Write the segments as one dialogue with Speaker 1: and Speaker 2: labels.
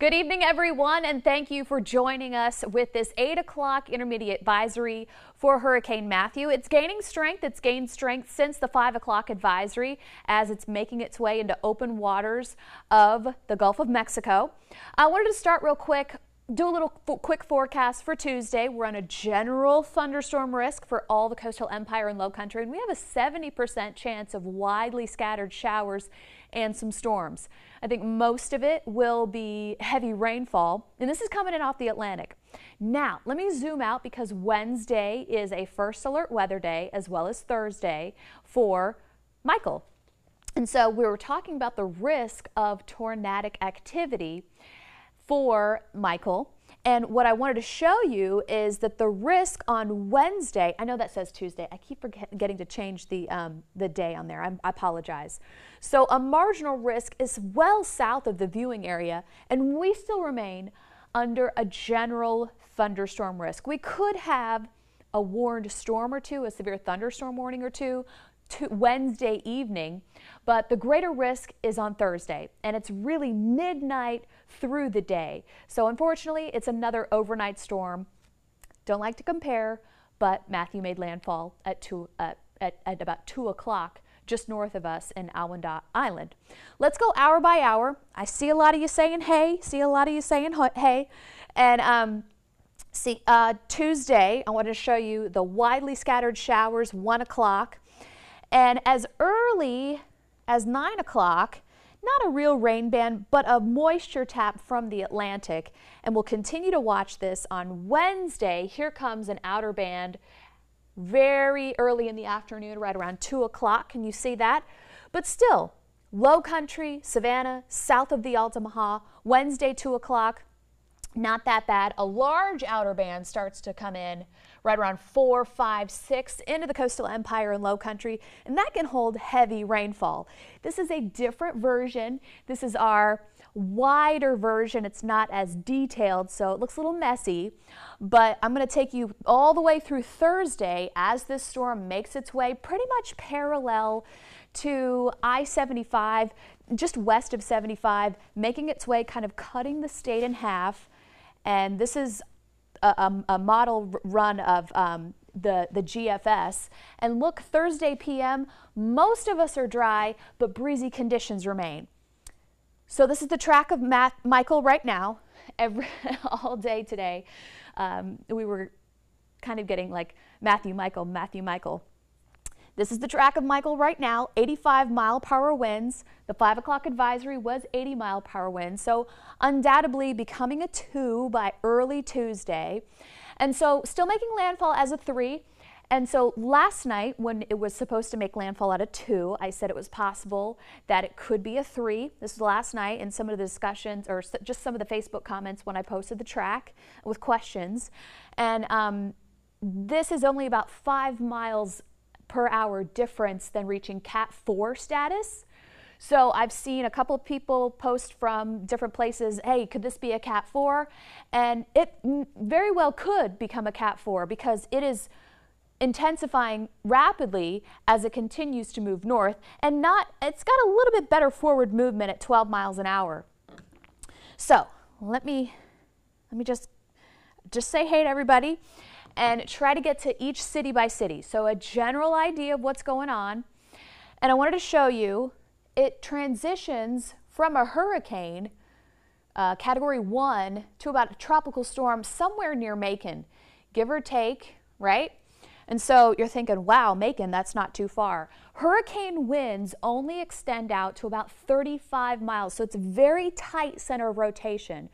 Speaker 1: Good evening, everyone, and thank you for joining us with this 8 o'clock intermediate advisory for Hurricane Matthew. It's gaining strength. It's gained strength since the 5 o'clock advisory as it's making its way into open waters of the Gulf of Mexico. I wanted to start real quick, do a little quick forecast for Tuesday. We're on a general thunderstorm risk for all the coastal empire and low country, and we have a 70% chance of widely scattered showers and some storms. I think most of it will be heavy rainfall, and this is coming in off the Atlantic. Now, let me zoom out because Wednesday is a first alert weather day as well as Thursday for Michael. And so we were talking about the risk of tornadic activity for Michael. And what I wanted to show you is that the risk on Wednesday, I know that says Tuesday. I keep forgetting to change the day on there. I apologize. So a marginal risk is well south of the viewing area, and we still remain under a general thunderstorm risk. We could have a warned storm or two, a severe thunderstorm warning or two, Wednesday evening, but the greater risk is on Thursday, and it's really midnight through the day. So unfortunately, it's another overnight storm. Don't like to compare, but Matthew made landfall at about 2 o'clock just north of us in Alwanda Island. Let's go hour by hour. I see a lot of you saying hey, and Tuesday, I want to show you the widely scattered showers, 1 o'clock. And as early as 9 o'clock, not a real rain band, but a moisture tap from the Atlantic. And we'll continue to watch this on Wednesday. Here comes an outer band very early in the afternoon, right around 2 o'clock. Can you see that? But still, low country, Savannah, south of the Altamaha, Wednesday, 2 o'clock. Not that bad. A large outer band starts to come in right around 4, 5, 6 into the coastal empire and low country, and that can hold heavy rainfall. This is a different version. This is our wider version. It's not as detailed, so it looks a little messy, but I'm going to take you all the way through Thursday as this storm makes its way pretty much parallel to I-75, just west of 75, making its way, kind of cutting the state in half. And this is a model run of the GFS. And look, Thursday p.m., most of us are dry, but breezy conditions remain. So this is the track of Michael right now. All day today, we were kind of getting like Matthew, Michael. This is the track of Michael right now, 85-mile-per-hour winds. The 5 o'clock advisory was 80-mile-per-hour winds, so undoubtedly becoming a 2 by early Tuesday. And so still making landfall as a 3. And so last night, when it was supposed to make landfall at a 2, I said it was possible that it could be a 3. This was last night in some of the discussions, or just some of the Facebook comments when I posted the track with questions. And this is only about 5 miles per hour difference than reaching Cat 4 status. So I've seen a couple of people post from different places, hey, could this be a Cat 4? And it very well could become a Cat 4 because it is intensifying rapidly as it continues to move north, and it's got a little bit better forward movement at 12 miles an hour. So let me just say hey to everybody and try to get to each city by city. So a general idea of what's going on. And I wanted to show you, it transitions from a hurricane, category 1, to about a tropical storm somewhere near Macon, give or take, right? And so you're thinking, wow, Macon, that's not too far. Hurricane winds only extend out to about 35 miles, so it's a very tight center of rotation.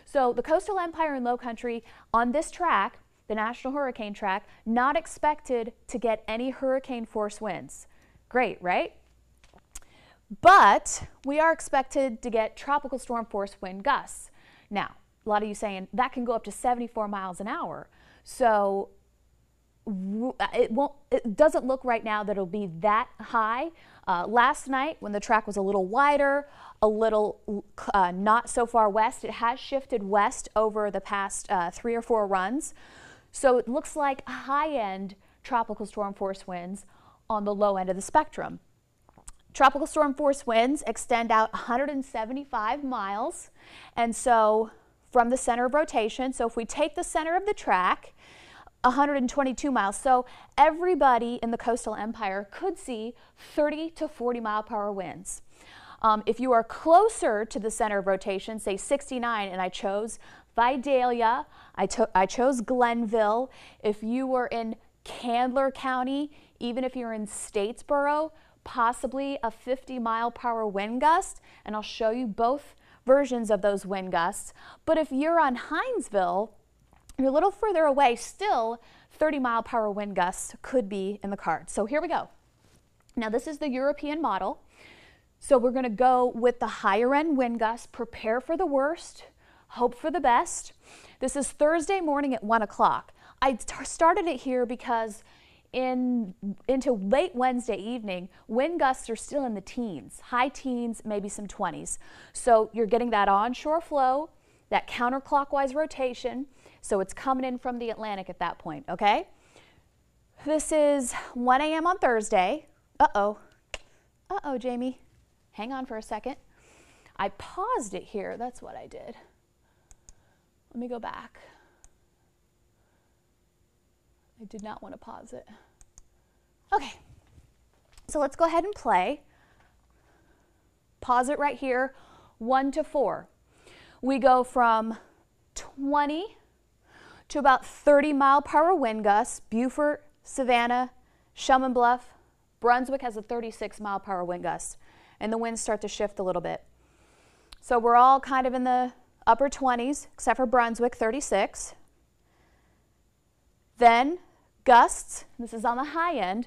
Speaker 1: So the coastal empire and low country on this track, the National Hurricane Track, not expected to get any hurricane force winds. Great, right? But we are expected to get tropical storm force wind gusts. Now, a lot of you saying that can go up to 74 miles an hour. So it doesn't look right now that it'll be that high. Last night when the track was a little wider, a little not so far west, it has shifted west over the past 3 or 4 runs. So it looks like high-end tropical storm force winds on the low end of the spectrum. Tropical storm force winds extend out 175 miles, and so from the center of rotation. So if we take the center of the track, 122 miles. So everybody in the coastal empire could see 30 to 40 mile per hour winds. If you are closer to the center of rotation, say 69, and I chose Vidalia, I chose Glenville. If you were in Candler County, even if you're in Statesboro, possibly a 50 mile per hour wind gust, and I'll show you both versions of those wind gusts. But if you're on Hinesville, you're a little further away, still 30 mile per hour wind gusts could be in the cards. So here we go. Now this is the European model. So we're going to go with the higher end wind gusts, prepare for the worst, hope for the best. This is Thursday morning at 1 o'clock. I started it here because into late Wednesday evening, wind gusts are still in the teens, high teens, maybe some 20s. So you're getting that onshore flow, that counterclockwise rotation. So it's coming in from the Atlantic at that point, okay? This is 1 a.m. on Thursday. Uh-oh, Jamie. Hang on for a second. I paused it here. That's what I did. Let me go back. I did not want to pause it. Okay, so let's go ahead and play. Pause it right here, 1 to 4. We go from 20 to about 30 mile per hour wind gusts. Beaufort, Savannah, Shelman Bluff, Brunswick has a 36 mile per hour wind gust, and the winds start to shift a little bit. So we're all kind of in the upper 20s, except for Brunswick, 36. Then gusts, this is on the high end,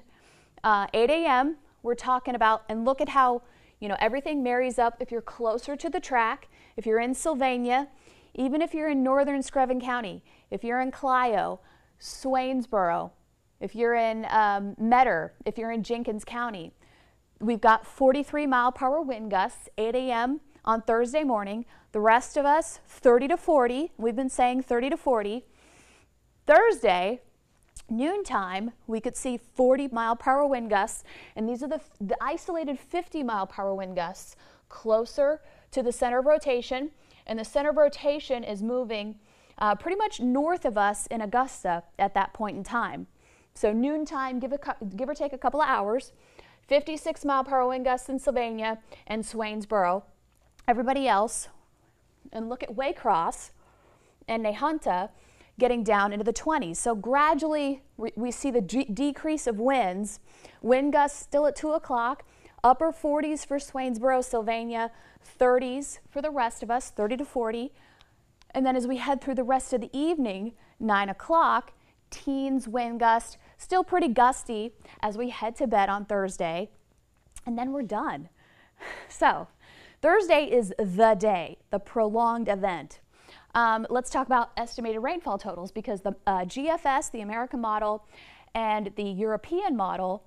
Speaker 1: 8 a.m. we're talking about, and look at how, you know, everything marries up. If you're closer to the track, if you're in Sylvania, even if you're in northern Screven County, if you're in Clio, Swainsboro, if you're in Metter, if you're in Jenkins County, we've got 43 mile per hour wind gusts, 8 a.m. on Thursday morning. The rest of us, 30 to 40. We've been saying 30 to 40. Thursday, noontime, we could see 40 mile per hour wind gusts, and these are the isolated 50 mile per hour wind gusts closer to the center of rotation, and the center of rotation is moving pretty much north of us in Augusta at that point in time. So noontime, give or take a couple of hours, 56 mile per hour wind gusts in Sylvania and Swainsboro. Everybody else, and look at Waycross and Nahunta, getting down into the 20s. So gradually we see the decrease of winds. Wind gusts still at 2 o'clock, upper 40s for Swainsboro, Sylvania, 30s for the rest of us, 30 to 40. And then as we head through the rest of the evening, 9 o'clock, teens, wind gust, still pretty gusty as we head to bed on Thursday. And then we're done. So Thursday is the day, the prolonged event. Let's talk about estimated rainfall totals, because the GFS, the American model, and the European model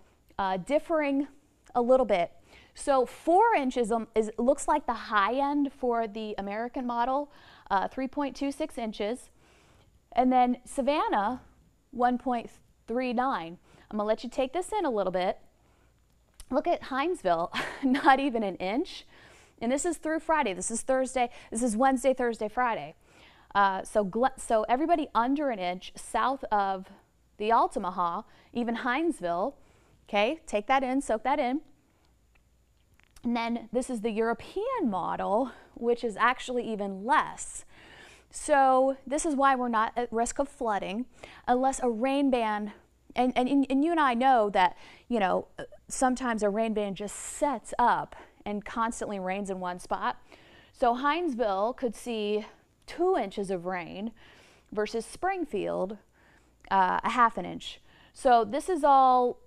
Speaker 1: differing a little bit. So 4 inches looks like the high end for the American model, 3.26 inches. And then Savannah, 1.39. I'm gonna let you take this in a little bit. Look at Hinesville, not even an inch. And this is through Friday. This is Thursday. This is Wednesday, Thursday, Friday. So everybody under an inch south of the Altamaha, even Hinesville. Okay, take that in, soak that in. And then this is the European model, which is actually even less. So this is why we're not at risk of flooding unless a rain band, and you and I know that, you know, sometimes a rain band just sets up and constantly rains in one spot. So Hinesville could see 2 inches of rain versus Springfield, a ½ an inch. So this is all,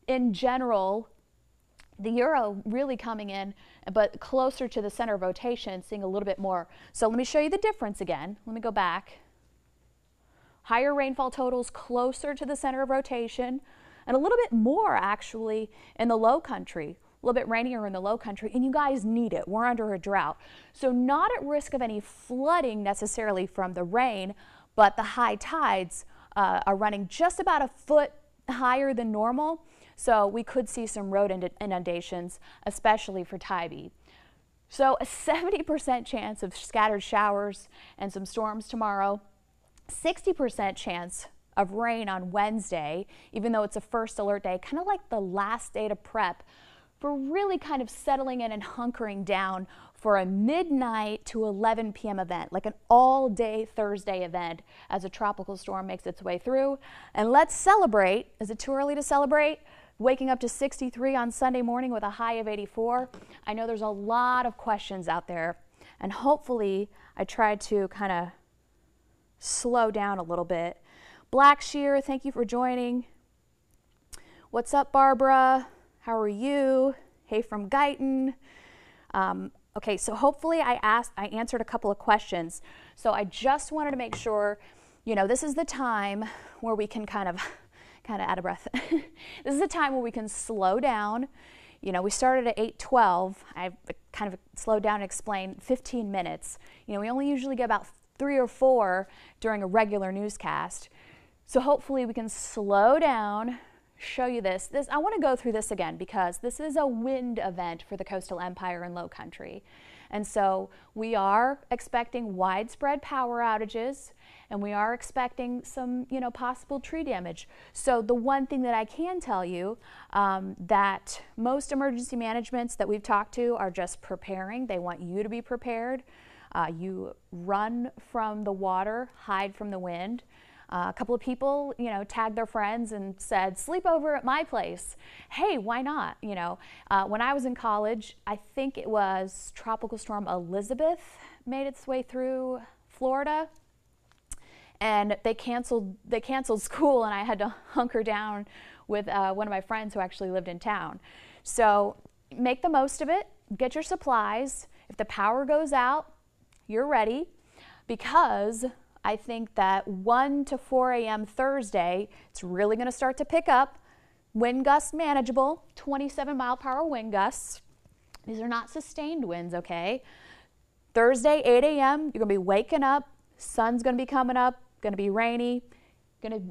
Speaker 1: in general, the Euro really coming in, but closer to the center of rotation, seeing a little bit more. So let me show you the difference again. Let me go back. Higher rainfall totals closer to the center of rotation, and a little bit more actually in the low country. A little bit rainier in the low country, and you guys need it. We're under a drought. So not at risk of any flooding necessarily from the rain, but the high tides are running just about a foot higher than normal. So we could see some road inundations, especially for Tybee. So a 70% chance of scattered showers and some storms tomorrow, 60% chance of rain on Wednesday, even though it's a first alert day, kind of like the last day to prep for really kind of settling in and hunkering down for a midnight to 11 p.m. event, like an all-day Thursday event as a tropical storm makes its way through. And let's celebrate. Is it too early to celebrate? Waking up to 63 on Sunday morning with a high of 84. I know there's a lot of questions out there, and hopefully I tried to kind of slow down a little bit. Blackshear, thank you for joining. What's up, Barbara? How are you? Hey from Guyton. Okay, so hopefully I answered a couple of questions. So I just wanted to make sure, you know, this is the time where we can kind of out of breath. This is the time where we can slow down. You know, we started at 8:12. I've kind of slowed down and explained 15 minutes. You know, we only usually get about 3 or 4 during a regular newscast. So hopefully we can slow down, show you this. I want to go through this again because this is a wind event for the Coastal Empire and Low Country. And so we are expecting widespread power outages, and we are expecting some, you know, possible tree damage. So the one thing that I can tell you, that most emergency managements that we've talked to are just preparing. They want you to be prepared. You run from the water, hide from the wind. A couple of people, you know, tagged their friends and said, sleep over at my place. Hey, why not? You know, when I was in college, I think it was Tropical Storm Elizabeth made its way through Florida, and they canceled school, and I had to hunker down with one of my friends who actually lived in town. So make the most of it. Get your supplies. If the power goes out, you're ready, because I think that 1 to 4 a.m. Thursday, it's really going to start to pick up. Wind gusts manageable, 27 mile per hour wind gusts. These are not sustained winds, okay? Thursday, 8 a.m., you're going to be waking up. Sun's going to be coming up, going to be rainy.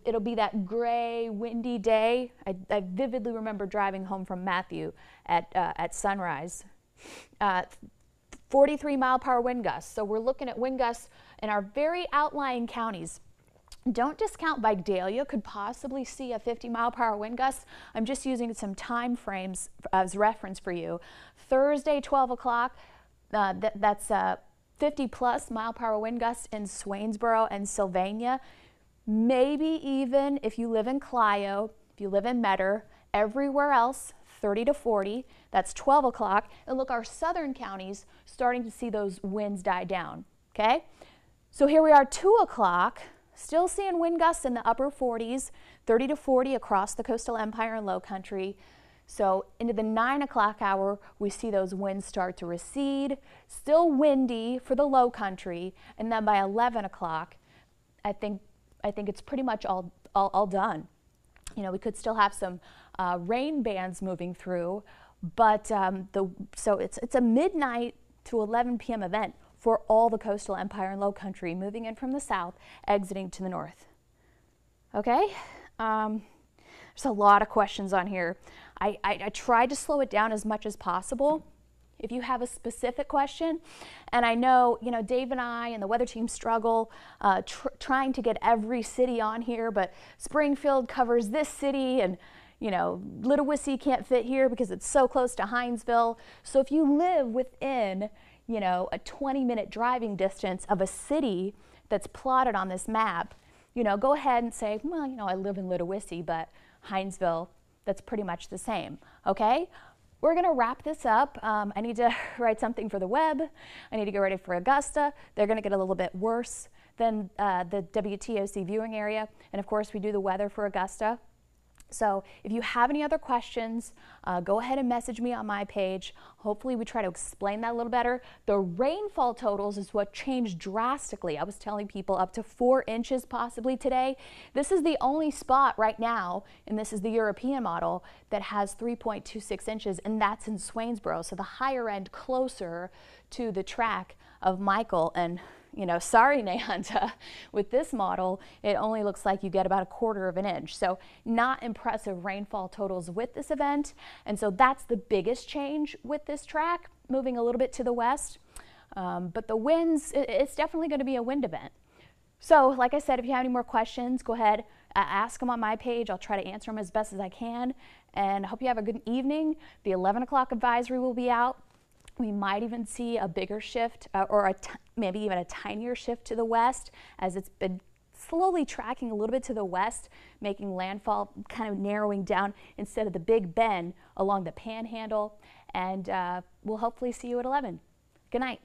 Speaker 1: It'll be that gray, windy day. I vividly remember driving home from Matthew at sunrise. 43 mile per hour wind gusts. So we're looking at wind gusts in our very outlying counties. Don't discount Vidalia could possibly see a 50 mile per hour wind gust. I'm just using some time frames as reference for you. Thursday, 12 o'clock, that's 50 plus mile per hour wind gusts in Swainsboro and Sylvania. Maybe even if you live in Clio, if you live in Metter, everywhere else, 30 to 40, that's 12 o'clock. And look, our southern counties starting to see those winds die down, okay? So here we are, 2 o'clock, still seeing wind gusts in the upper 40s, 30 to 40 across the Coastal Empire and Low Country. So into the 9 o'clock hour, we see those winds start to recede, still windy for the Low Country, and then by 11 o'clock, I think it's pretty much all done. You know, we could still have some rain bands moving through, but so it's a midnight to 11 p.m. event for all the Coastal Empire and Low Country, moving in from the south, exiting to the north. Okay, there's a lot of questions on here. I tried to slow it down as much as possible. If you have a specific question, and I know, you know, Dave and I and the weather team struggle trying to get every city on here, but Springfield covers this city, and, you know, Little Wissy can't fit here because it's so close to Hinesville. So if you live within, you know, a 20-minute driving distance of a city that's plotted on this map, you know, go ahead and say, well, you know, I live in Little Wissy, but Hinesville, that's pretty much the same, okay? We're going to wrap this up. I need to write something for the web. I need to get ready for Augusta. They're going to get a little bit worse than the WTOC viewing area. And of course, we do the weather for Augusta. So if you have any other questions, go ahead and message me on my page. Hopefully we try to explain that a little better. The rainfall totals is what changed drastically. I was telling people up to 4 inches possibly today. This is the only spot right now, and this is the European model, that has 3.26 inches, and that's in Swainsboro. So the higher end closer to the track of Michael. And you know, sorry Nahanta, with this model, it only looks like you get about 1/4 of an inch. So not impressive rainfall totals with this event. And so that's the biggest change with this track, moving a little bit to the west. But the winds, it's definitely going to be a wind event. So like I said, if you have any more questions, go ahead, ask them on my page. I'll try to answer them as best as I can. And I hope you have a good evening. The 11 o'clock advisory will be out. We might even see a bigger shift or maybe even a tinier shift to the west, as it's been slowly tracking a little bit to the west, making landfall, kind of narrowing down instead of the Big Bend along the Panhandle. And we'll hopefully see you at 11. Good night.